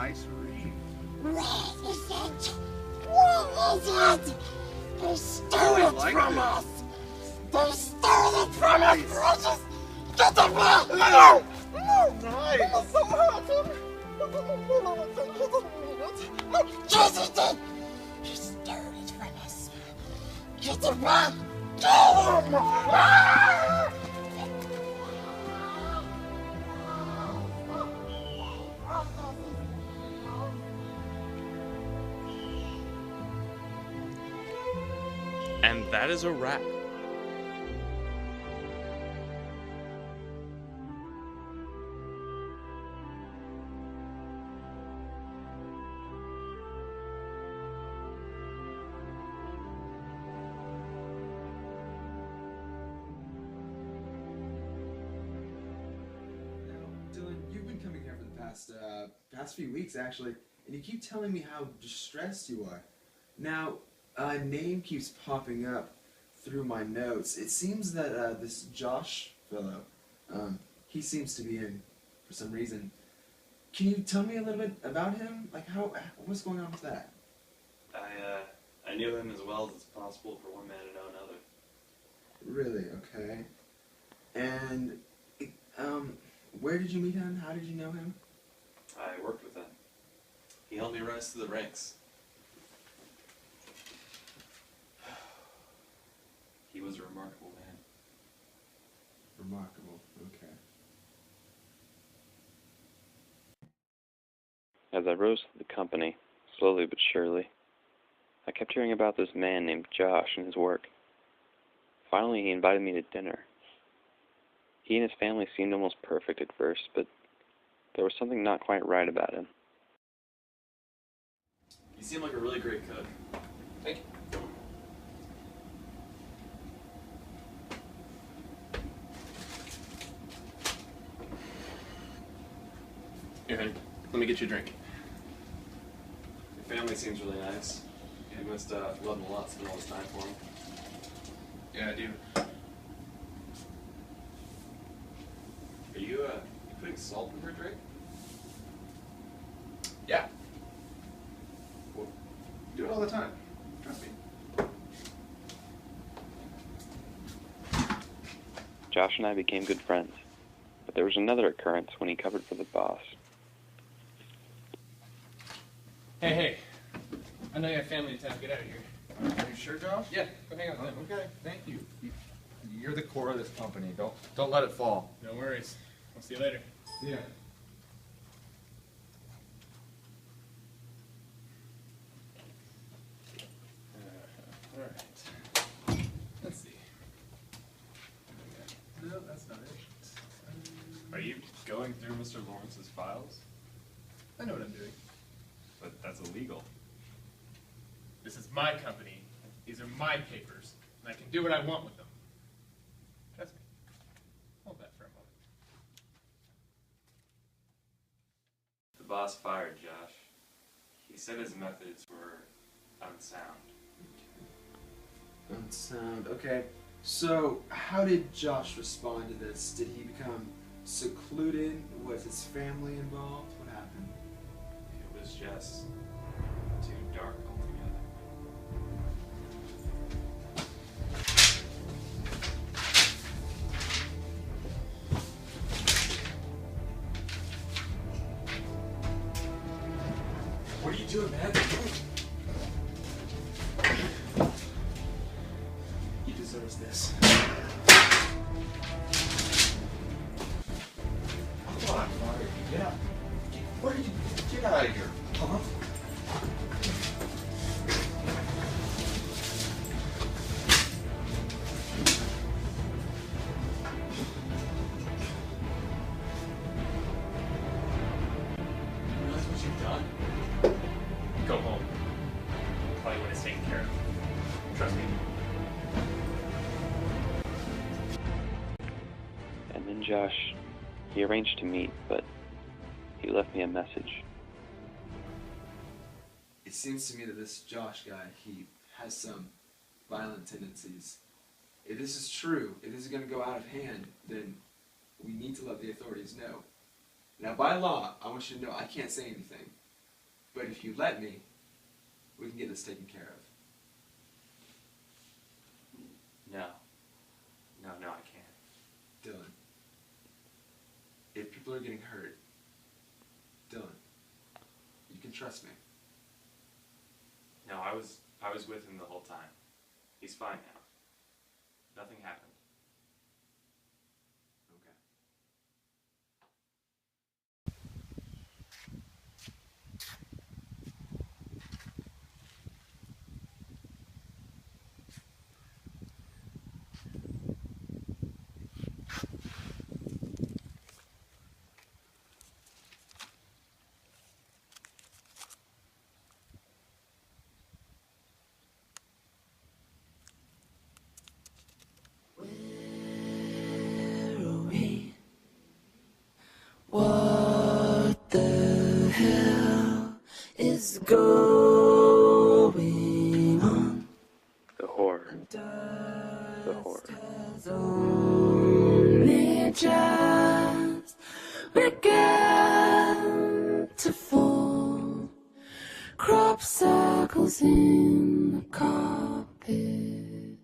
nice ring. Where is it? Where is it? They stole it from us! They stole it from us, precious! Get it back! No! No! Nice! Yes, he did! He stole it from us! Get it back! Get him! Ah! And that is a wrap. Dylan, you've been coming here for the past few weeks, actually, and you keep telling me how distressed you are. Now, a name keeps popping up through my notes. It seems that this Josh fellow, he seems to be in for some reason. Can you tell me a little bit about him? Like, what's going on with that? I knew him as well as it's possible for one man to know another. Really? Okay. And, where did you meet him? How did you know him? I worked with him. He helped me rise through the ranks. He was a remarkable man. Remarkable. Okay. As I rose to the company, slowly but surely, I kept hearing about this man named Josh and his work. Finally, he invited me to dinner. He and his family seemed almost perfect at first, but there was something not quite right about him. You seem like a really great cook. Thank you. Here, honey. Let me get you a drink. Your family seems really nice. You must love him a lot, spend all this time for him. Yeah, I do. Are you putting salt in her drink? Yeah. Well, do it all the time. Trust me. Josh and I became good friends, but there was another occurrence when he covered for the boss. Hey. I know you have family in town. Get out of here. Are you sure, Josh? Yeah, go hang out with them. Okay, thank you. You're the core of this company. Don't let it fall. No worries. I'll see you later. Yeah. Alright. Let's see. No, that's not it. Are you going through Mr. Lawrence's files? I know what I'm doing. But that's illegal. This is my company. These are my papers. And I can do what I want with them. Trust me. Hold that for a moment. The boss fired Josh. He said his methods were unsound. Unsound. Okay. So, how did Josh respond to this? Did he become secluded? Was his family involved? What happened? It was just too dark altogether. What are you doing, man? He deserves this. Come on, Marty. Get out. Where did you get out of here? Huh? You realize what you've done? Go home. Probably when it's taken care of. Trust me. And then Josh, he arranged to meet, but he left me a message. It seems to me that this Josh guy, he has some violent tendencies. If this is true, if this is going to go out of hand, then we need to let the authorities know. Now, by law, I want you to know I can't say anything. But if you let me, we can get this taken care of. No. No, I can't. Dylan. If people are getting hurt, Dylan, you can trust me. No, I was with him the whole time. He's fine now. Nothing happened. Okay. What the hell is going on? The horror. The horror. Has only just begun to fall. Crop circles in the carpet.